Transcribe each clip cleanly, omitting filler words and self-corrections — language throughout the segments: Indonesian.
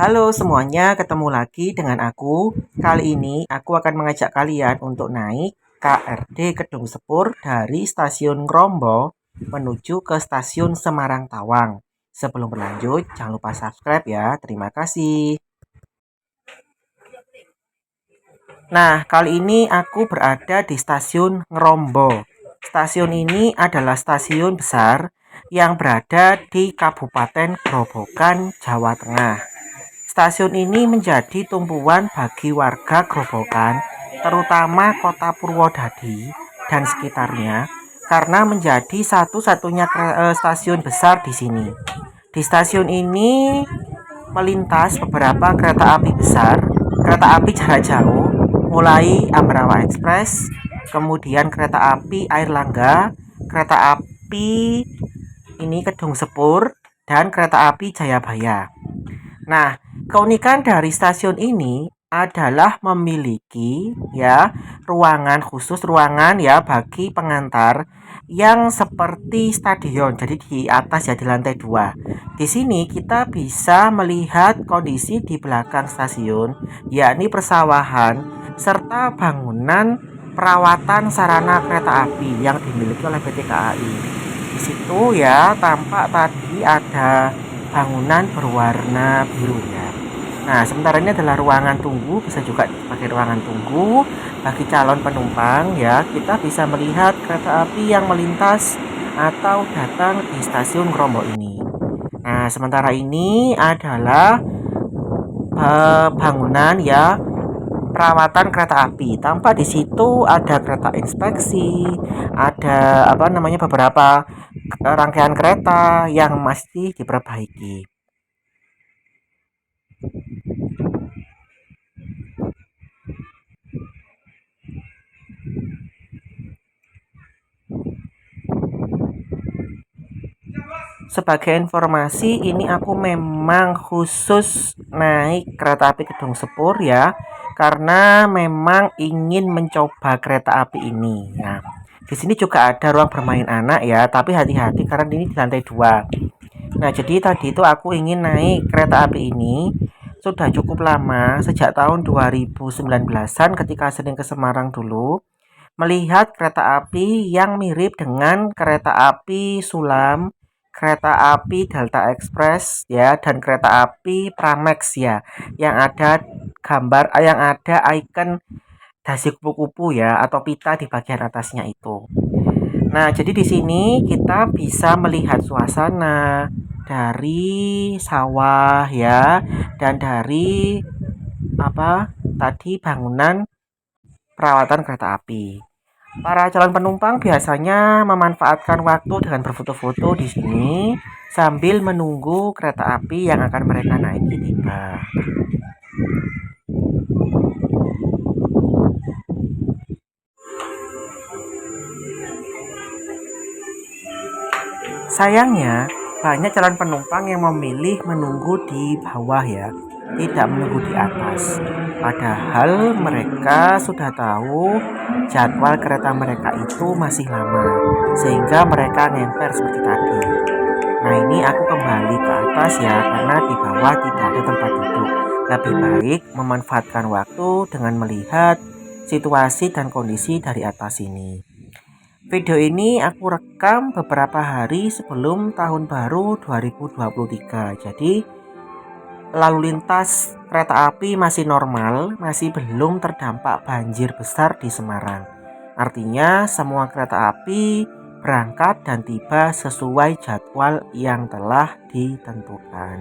Halo semuanya, ketemu lagi dengan aku. Kali ini aku akan mengajak kalian untuk naik KRD Kedung Sepur dari stasiun Ngrombo menuju ke stasiun Semarang Tawang. Sebelum berlanjut, jangan lupa subscribe ya. Terima kasih. Nah, kali ini aku berada di stasiun Ngrombo. Stasiun ini adalah stasiun besar yang berada di Kabupaten Grobogan, Jawa Tengah. Stasiun ini menjadi tumpuan bagi warga Grobogan, terutama kota Purwodadi dan sekitarnya, karena menjadi satu-satunya stasiun besar di sini. Di stasiun ini melintas beberapa kereta api besar, kereta api jarak jauh, mulai Ambrawa Express, kemudian kereta api Air Langga, kereta api ini Kedung Sepur, dan kereta api Jayabaya. Nah, keunikan dari stasiun ini adalah memiliki ruangan khusus, ruangan bagi pengantar yang seperti stadion. Jadi di atas di lantai 2. Di sini kita bisa melihat kondisi di belakang stasiun, yakni persawahan serta bangunan perawatan sarana kereta api yang dimiliki oleh PT KAI. Di situ tampak tadi ada bangunan berwarna biru ya. Nah, sementara ini adalah ruangan tunggu, bisa juga dipakai ruangan tunggu bagi calon penumpang ya. Kita bisa melihat kereta api yang melintas atau datang di stasiun Ngrombo ini. Nah, sementara ini adalah bangunan perawatan kereta api. Tampak di situ ada kereta inspeksi, ada beberapa rangkaian kereta yang masih diperbaiki. Sebagai informasi, ini aku memang khusus naik kereta api Kedung Sepur ya, karena memang ingin mencoba kereta api ini. Nah, di sini juga ada ruang bermain anak ya, tapi hati-hati karena ini di lantai 2. Nah, jadi tadi itu aku ingin naik kereta api ini sudah cukup lama, sejak tahun 2019-an ketika sering ke Semarang dulu, melihat kereta api yang mirip dengan kereta api Sulam, kereta api Delta Express ya, dan kereta api Pramex ya, yang ada yang ada ikon dasi kupu-kupu ya, atau pita di bagian atasnya itu. Nah, jadi di sini kita bisa melihat suasana dari sawah ya, dan dari tadi bangunan perawatan kereta api. Para calon penumpang biasanya memanfaatkan waktu dengan berfoto-foto di sini sambil menunggu kereta api yang akan mereka naiki tiba. Sayangnya, banyak calon penumpang yang memilih menunggu di bawah ya, tidak menunggu di atas. Padahal mereka sudah tahu jadwal kereta mereka itu masih lama, sehingga mereka ngemper seperti tadi. Nah, ini aku kembali ke atas ya, karena di bawah tidak ada tempat duduk. Lebih baik memanfaatkan waktu dengan melihat situasi dan kondisi dari atas ini. Video ini aku rekam beberapa hari sebelum tahun baru 2023. Jadi lalu lintas kereta api masih normal, masih belum terdampak banjir besar di Semarang. Artinya semua kereta api berangkat dan tiba sesuai jadwal yang telah ditentukan.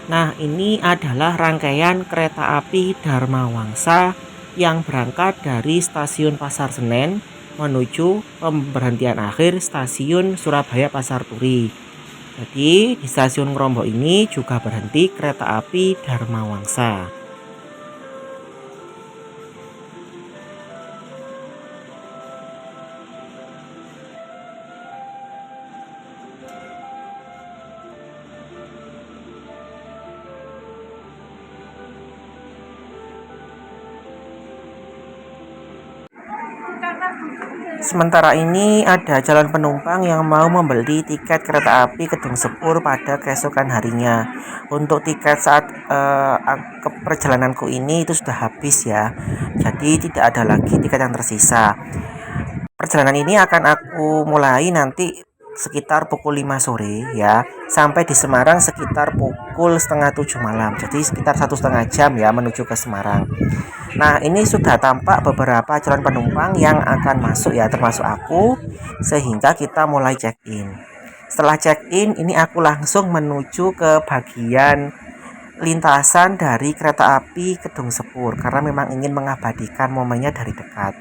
Nah, ini adalah rangkaian kereta api Dharma Wangsa yang berangkat dari stasiun Pasar Senen menuju pemberhentian akhir stasiun Surabaya Pasar Turi. Jadi, di stasiun Ngrombo ini juga berhenti kereta api Dharma Wangsa. Sementara ini ada calon penumpang yang mau membeli tiket kereta api Kedung Sepur pada keesokan harinya. Untuk tiket saat ke perjalananku ini itu sudah habis ya. Jadi tidak ada lagi tiket yang tersisa. Perjalanan ini akan aku mulai nanti sekitar pukul 5 sore ya, sampai di Semarang sekitar pukul setengah 7 malam. Jadi sekitar 1,5 jam ya menuju ke Semarang. Nah, ini sudah tampak beberapa calon penumpang yang akan masuk ya, termasuk aku, sehingga kita mulai check-in. Setelah check-in, ini aku langsung menuju ke bagian lintasan dari kereta api Kedung Sepur karena memang ingin mengabadikan momennya dari dekat.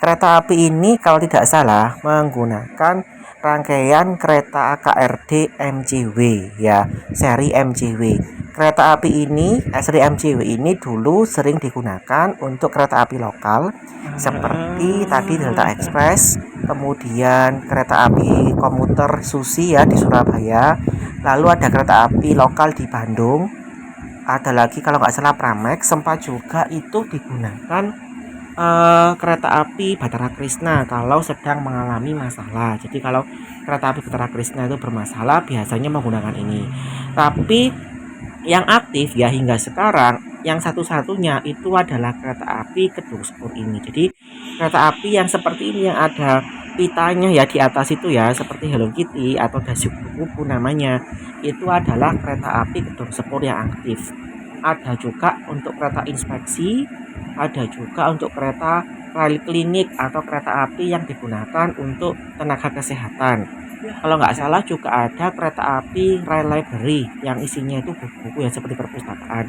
Kereta api ini kalau tidak salah menggunakan rangkaian kereta KRD MCW ya, seri MCW. Kereta api ini, seri MCW ini dulu sering digunakan untuk kereta api lokal seperti tadi Delta Express, kemudian kereta api komuter Susi ya di Surabaya, lalu ada kereta api lokal di Bandung, ada lagi kalau nggak salah Pramex, sempat juga itu digunakan kereta api Bahtara Krishna kalau sedang mengalami masalah. Jadi kalau kereta api Bahtara Krishna itu bermasalah biasanya menggunakan ini. Tapi yang aktif ya hingga sekarang yang satu-satunya itu adalah kereta api Kedung Sepur ini. Jadi kereta api yang seperti ini yang ada pitanya ya di atas itu ya, seperti Hello Kitty atau Dasyuk Kupu namanya, itu adalah kereta api Kedung Sepur yang aktif. Ada juga untuk kereta inspeksi, ada juga untuk kereta rel klinik atau kereta api yang digunakan untuk tenaga kesehatan. Kalau nggak salah juga ada kereta api rail library yang isinya itu buku-buku ya seperti perpustakaan.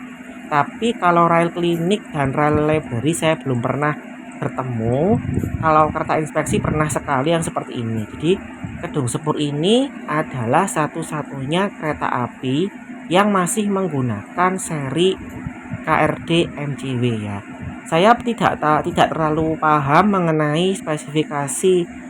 Tapi kalau rail klinik dan rail library saya belum pernah bertemu. Kalau kereta inspeksi pernah sekali yang seperti ini. Jadi Kedung Sepur ini adalah satu-satunya kereta api yang masih menggunakan seri KRD MCW ya. Saya tidak terlalu paham mengenai spesifikasi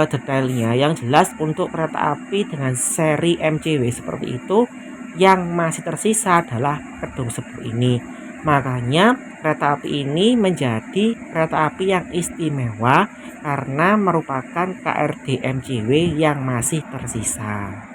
detailnya. Yang jelas untuk kereta api dengan seri MCW seperti itu yang masih tersisa adalah Kedung Sepur ini. Makanya kereta api ini menjadi kereta api yang istimewa karena merupakan KRD MCW yang masih tersisa.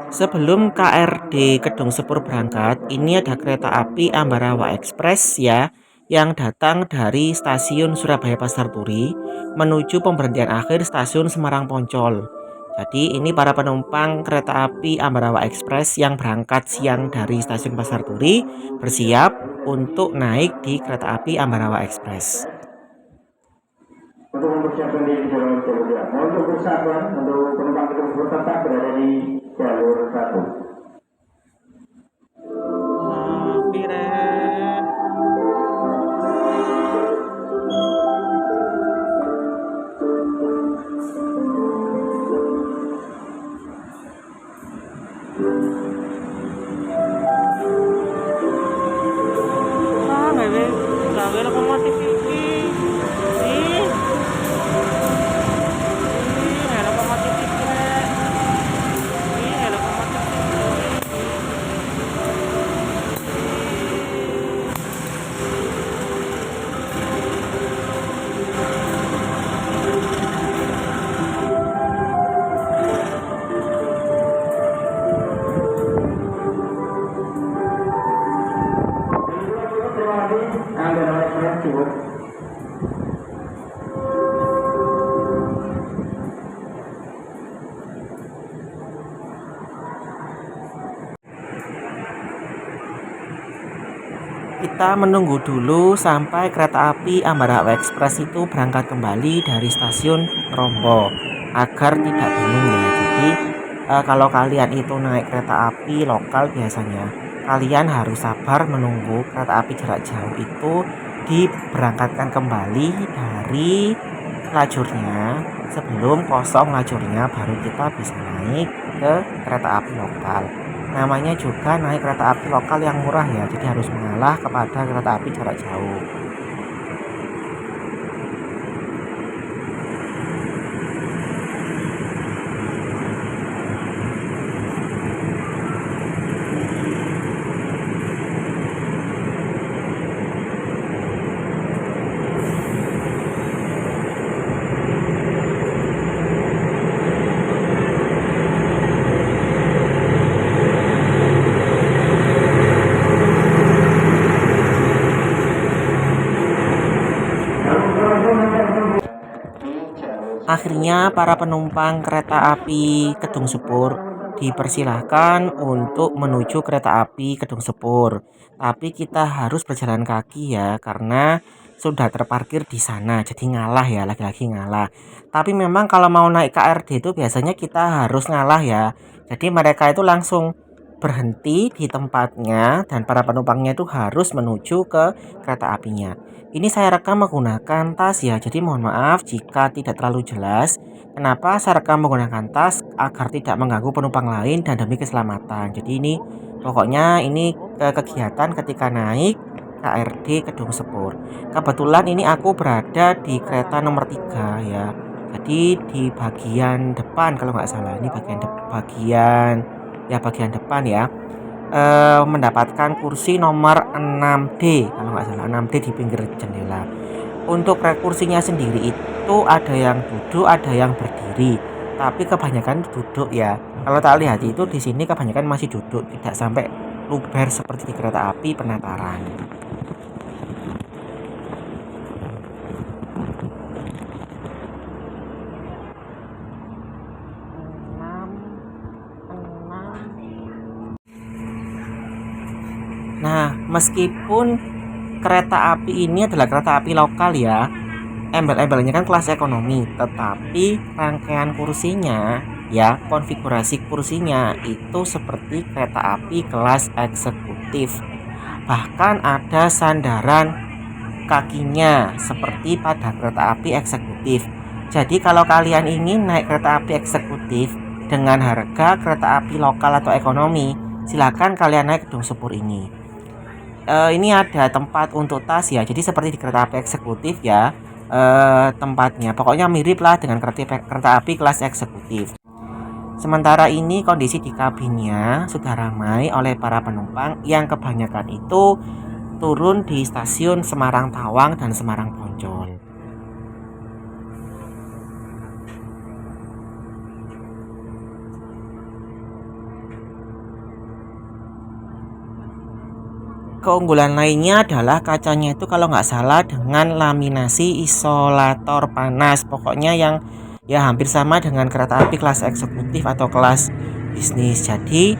Sebelum KRD Kedung Sepur berangkat, ini ada kereta api Ambarawa Express ya, yang datang dari stasiun Surabaya Pasar Turi menuju pemberhentian akhir stasiun Semarang Poncol. Jadi ini para penumpang kereta api Ambarawa Express yang berangkat siang dari stasiun Pasar Turi bersiap untuk naik di kereta api Ambarawa Express. Untuk mempersiapkan diri di jalur untuk bersabar untuk penumpang tersebut tetap berada di jalur 1. Gawe lokomotif iki. Lokomotif iki rek. Lokomotif kita menunggu dulu sampai kereta api Ambarawa Express itu berangkat kembali dari stasiun Rombo agar tidak bingung ya. Jadi kalau kalian itu naik kereta api lokal biasanya kalian harus sabar menunggu kereta api jarak jauh itu diberangkatkan kembali dari lajurnya. Sebelum kosong lajurnya baru kita bisa naik ke kereta api lokal. Namanya juga naik kereta api lokal yang murah ya, jadi harus mengalah kepada kereta api jarak jauh. Akhirnya para penumpang kereta api Kedung Sepur dipersilahkan untuk menuju kereta api Kedung Sepur. Tapi kita harus berjalan kaki ya karena sudah terparkir di sana. Jadi ngalah ya, lagi-lagi ngalah. Tapi memang kalau mau naik KRD itu biasanya kita harus ngalah ya. Jadi mereka itu langsung berhenti di tempatnya dan para penumpangnya itu harus menuju ke kereta apinya. Ini saya rekam menggunakan tas ya, jadi mohon maaf jika tidak terlalu jelas. Kenapa saya rekam menggunakan tas? Agar tidak mengganggu penumpang lain dan demi keselamatan. Jadi ini pokoknya ini kegiatan ketika naik KRD Kedung Sepur. Kebetulan ini aku berada di kereta nomor 3 ya. Jadi di bagian depan kalau nggak salah, ini bagian depan ya. Mendapatkan kursi nomor 6D kalau nggak salah, 6D di pinggir jendela. Untuk kursinya sendiri itu ada yang duduk, ada yang berdiri, tapi kebanyakan duduk ya. Kalau tak lihat itu di sini kebanyakan masih duduk, tidak sampai luber seperti di kereta api Penataran. Nah, meskipun kereta api ini adalah kereta api lokal ya, embel-embelnya kan kelas ekonomi, tetapi rangkaian kursinya ya, konfigurasi kursinya itu seperti kereta api kelas eksekutif. Bahkan ada sandaran kakinya seperti pada kereta api eksekutif. Jadi kalau kalian ingin naik kereta api eksekutif dengan harga kereta api lokal atau ekonomi, silakan kalian naik Kedung Sepur ini. Ini ada tempat untuk tas ya, jadi seperti di kereta api eksekutif ya, tempatnya pokoknya mirip lah dengan kereta api kelas eksekutif. Sementara ini kondisi di kabinnya sudah ramai oleh para penumpang yang kebanyakan itu turun di stasiun Semarang Tawang dan Semarang Poncol. Keunggulan lainnya adalah kacanya itu kalau nggak salah dengan laminasi isolator panas. Pokoknya yang ya hampir sama dengan kereta api kelas eksekutif atau kelas bisnis. Jadi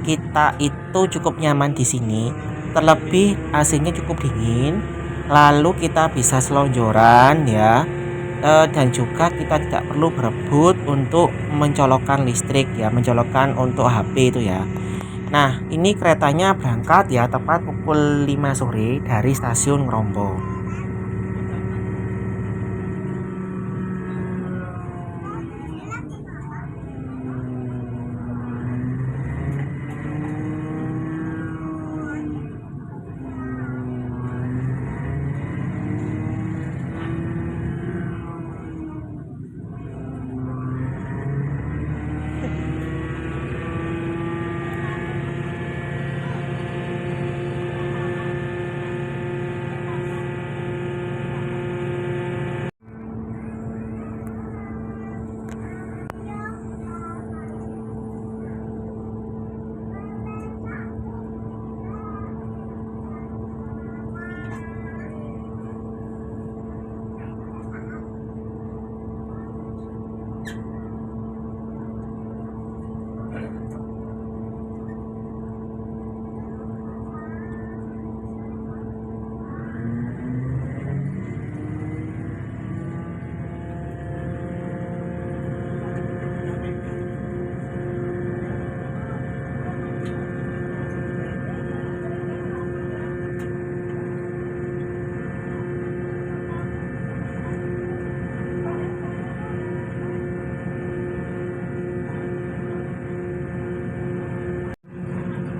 kita itu cukup nyaman di sini. Terlebih AC-nya cukup dingin. Lalu kita bisa selonjoran ya. Dan juga kita tidak perlu berebut untuk mencolokkan listrik ya, mencolokkan untuk HP itu ya. Nah, ini keretanya berangkat ya tepat pukul 5 sore dari stasiun Ngrombo.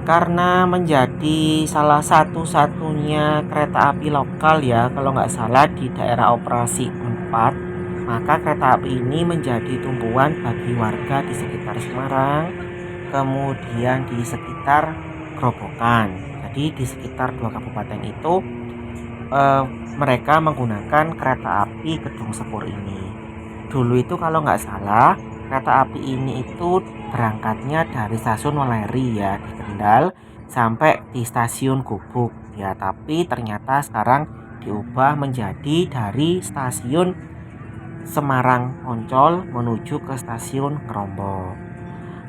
Karena menjadi salah satu-satunya kereta api lokal ya, kalau nggak salah di daerah operasi 4, maka kereta api ini menjadi tumpuan bagi warga di sekitar Semarang, kemudian di sekitar Grobogan. Jadi di sekitar dua kabupaten itu mereka menggunakan kereta api Gedung Sepur ini. Dulu itu kalau nggak salah kereta api ini itu berangkatnya dari stasiun Weleri ya di Kendal sampai di stasiun Gubuk ya, tapi ternyata sekarang diubah menjadi dari stasiun Semarang Poncol menuju ke stasiun Ngrombo.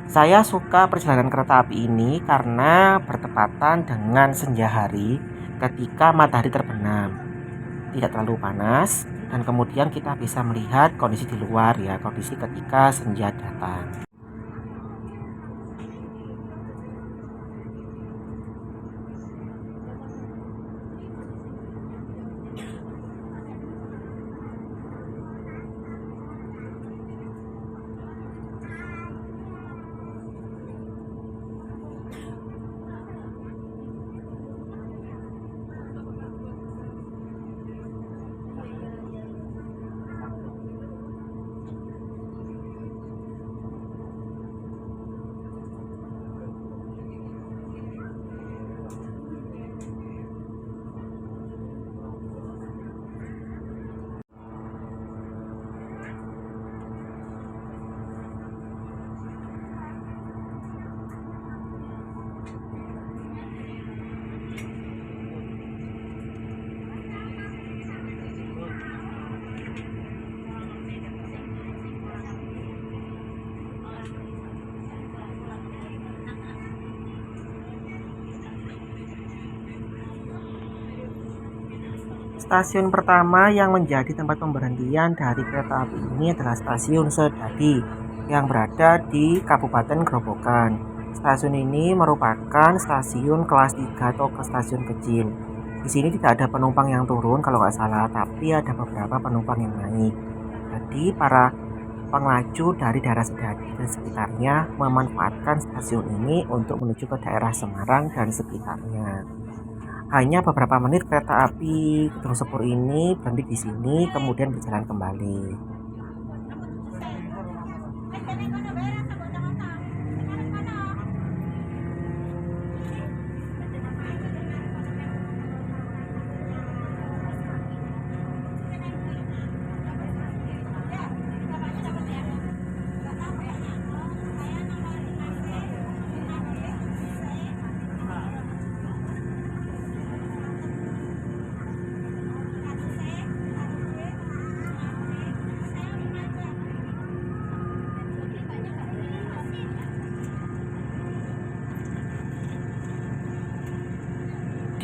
Saya suka perjalanan kereta api ini karena bertepatan dengan senja hari ketika matahari terbenam, tidak terlalu panas, dan kemudian kita bisa melihat kondisi di luar ya, kondisi ketika senja datang. Stasiun pertama yang menjadi tempat pemberhentian dari kereta api ini adalah stasiun Sedadi yang berada di Kabupaten Grobogan. Stasiun ini merupakan stasiun kelas 3 atau ke stasiun kecil. Di sini tidak ada penumpang yang turun kalau nggak salah, tapi ada beberapa penumpang yang naik. Jadi para penglaju dari daerah Sedadi dan sekitarnya memanfaatkan stasiun ini untuk menuju ke daerah Semarang dan sekitarnya. Hanya beberapa menit kereta api Gedung Sepur ini berhenti di sini, kemudian berjalan kembali.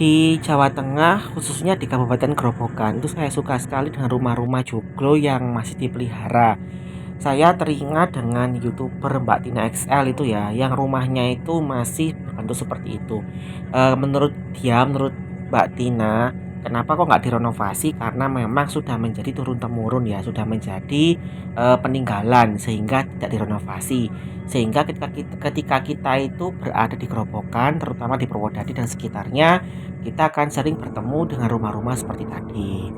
Di Jawa Tengah, khususnya di Kabupaten Grobogan, itu saya suka sekali dengan rumah-rumah joglo yang masih dipelihara. Saya teringat dengan YouTuber Mbak Tina XL itu ya, yang rumahnya itu masih berbentuk seperti itu. Menurut Mbak Tina, kenapa kok nggak direnovasi? Karena memang sudah menjadi turun temurun ya, sudah menjadi peninggalan sehingga tidak direnovasi. Sehingga ketika kita itu berada di Grobogan, terutama di Purwodadi dan sekitarnya, kita akan sering bertemu dengan rumah-rumah seperti tadi.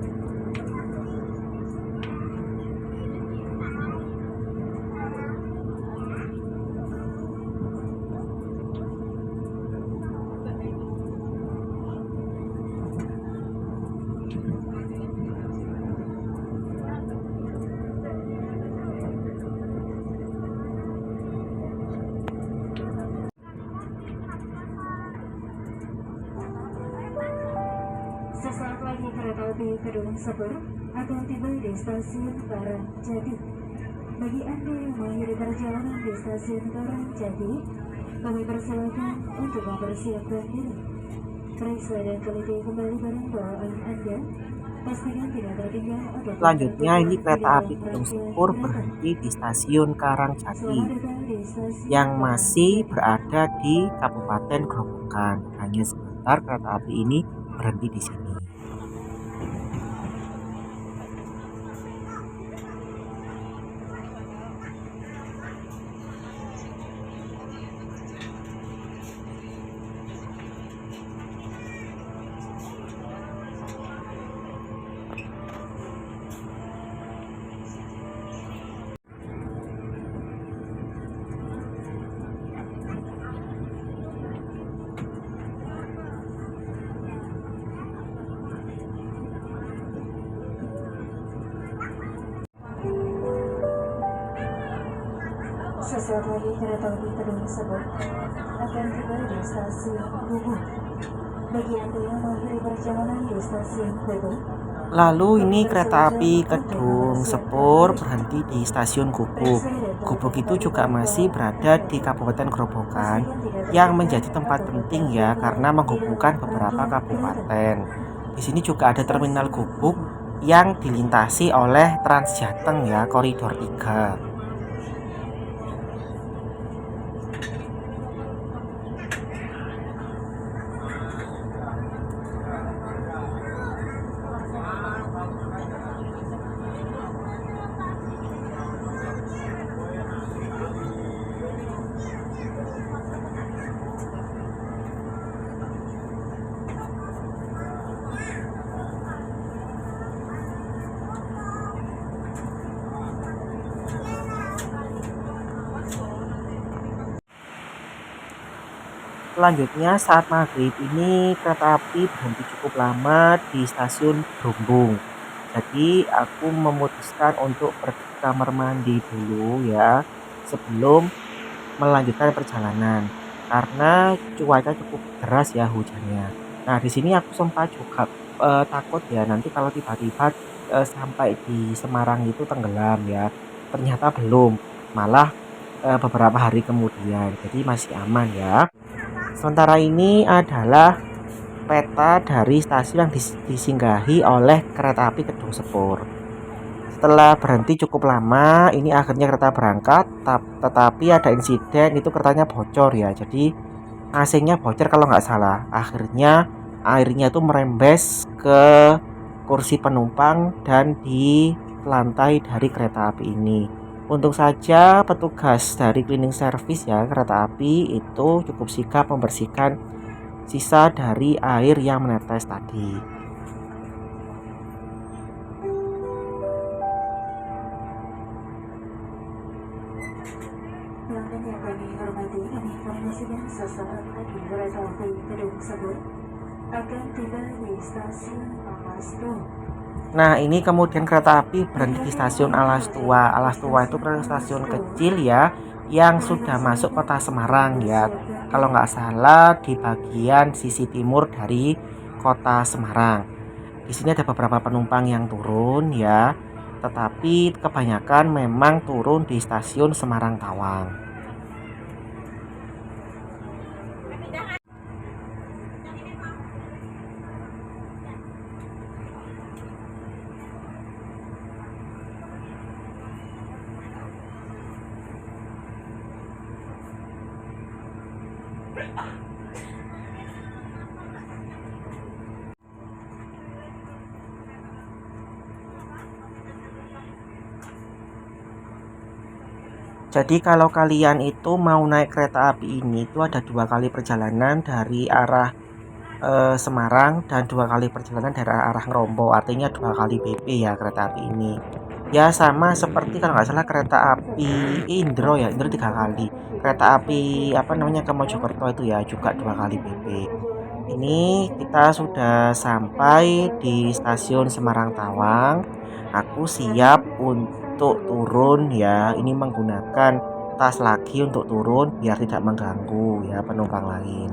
Sesaat lagi kereta api Gedung Sepur akan tiba di stasiun Karangjati. Bagi Anda yang mengakhiri perjalanan di stasiun Karangjati, kami persilakan untuk mempersiapkan diri. Periksa dan teliti kembali barang bawaan Anda. Pastikan tidak tertinggal atau Selanjutnya ini kereta api Gedung Sepur berhenti di stasiun Karangjati yang masih berada di Kabupaten Grobogan. Hanya sebentar kereta api ini berhenti di sini. Sesaat lagi kereta api Kedung Sebut akan tiba di stasiun Gubuk. Bagi Anda yang mengakhiri perjalanan di stasiun Gubuk, Lalu ini kereta api Kedung Sepur berhenti di stasiun Gubuk. Gubuk itu juga masih berada di Kabupaten Grobogan yang menjadi tempat penting ya karena menghubungkan beberapa kabupaten. Di sini juga ada terminal Gubuk yang dilintasi oleh Transjateng ya, koridor 3. Selanjutnya saat maghrib ini kereta api berhenti cukup lama di stasiun Brumbung. Jadi aku memutuskan untuk pergi ke kamar mandi dulu ya sebelum melanjutkan perjalanan karena cuaca cukup deras ya hujannya. Nah di sini aku sempat juga takut ya nanti kalau tiba-tiba sampai di Semarang itu tenggelam ya. Ternyata belum, malah beberapa hari kemudian. Jadi masih aman ya. Sementara ini adalah peta dari stasiun yang disinggahi oleh kereta api Kedung Sepur. Setelah berhenti cukup lama, ini akhirnya kereta berangkat, tetapi ada insiden itu keretanya bocor ya. Jadi AC-nya bocor kalau nggak salah. Akhirnya airnya itu merembes ke kursi penumpang dan di lantai dari kereta api ini. Untung saja petugas dari cleaning service ya kereta api itu cukup sigap membersihkan sisa dari air yang menetes tadi. pelanggan yang kami hormati, kami informasikan sesaat lagi kereta api Kedung Sebut akan tiba di stasiun Alas Tua. Nah ini kemudian kereta api berhenti di stasiun Alas Tua. Alas Tua itu stasiun kecil ya yang sudah masuk kota Semarang ya. Kalau nggak salah di bagian sisi timur dari kota Semarang. Di sini ada beberapa penumpang yang turun ya, tetapi kebanyakan memang turun di stasiun Semarang Tawang. Jadi kalau kalian itu mau naik kereta api ini itu ada 2 kali perjalanan dari arah Semarang dan 2 kali perjalanan dari arah Ngrombo. Artinya 2 kali BP ya kereta api ini. Ya sama seperti kalau nggak salah kereta api Indro ya, Indro 3 kali. Kereta api apa namanya ke Mojokerto itu ya juga 2 kali BP. Ini kita sudah sampai di stasiun Semarang Tawang. Aku siap untuk turun ya. Ini menggunakan tas lagi untuk turun biar tidak mengganggu ya penumpang lain.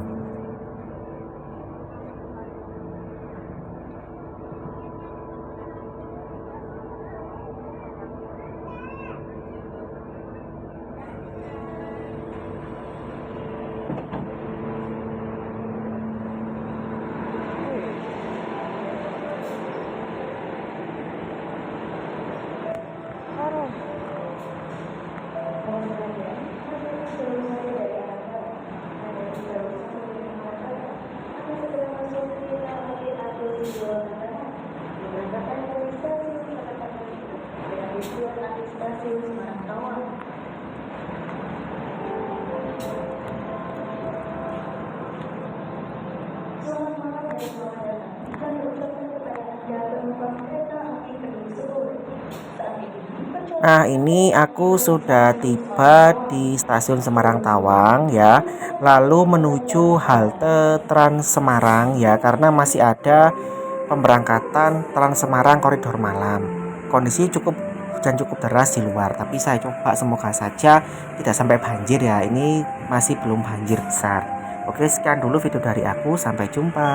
Nah ini aku sudah tiba di stasiun Semarang Tawang ya. Lalu menuju halte Trans Semarang ya karena masih ada pemberangkatan Trans Semarang koridor malam. Kondisi cukup hujan cukup deras di luar, tapi saya coba semoga saja tidak sampai banjir ya. Ini masih belum banjir besar. Oke, sekian dulu video dari aku, sampai jumpa.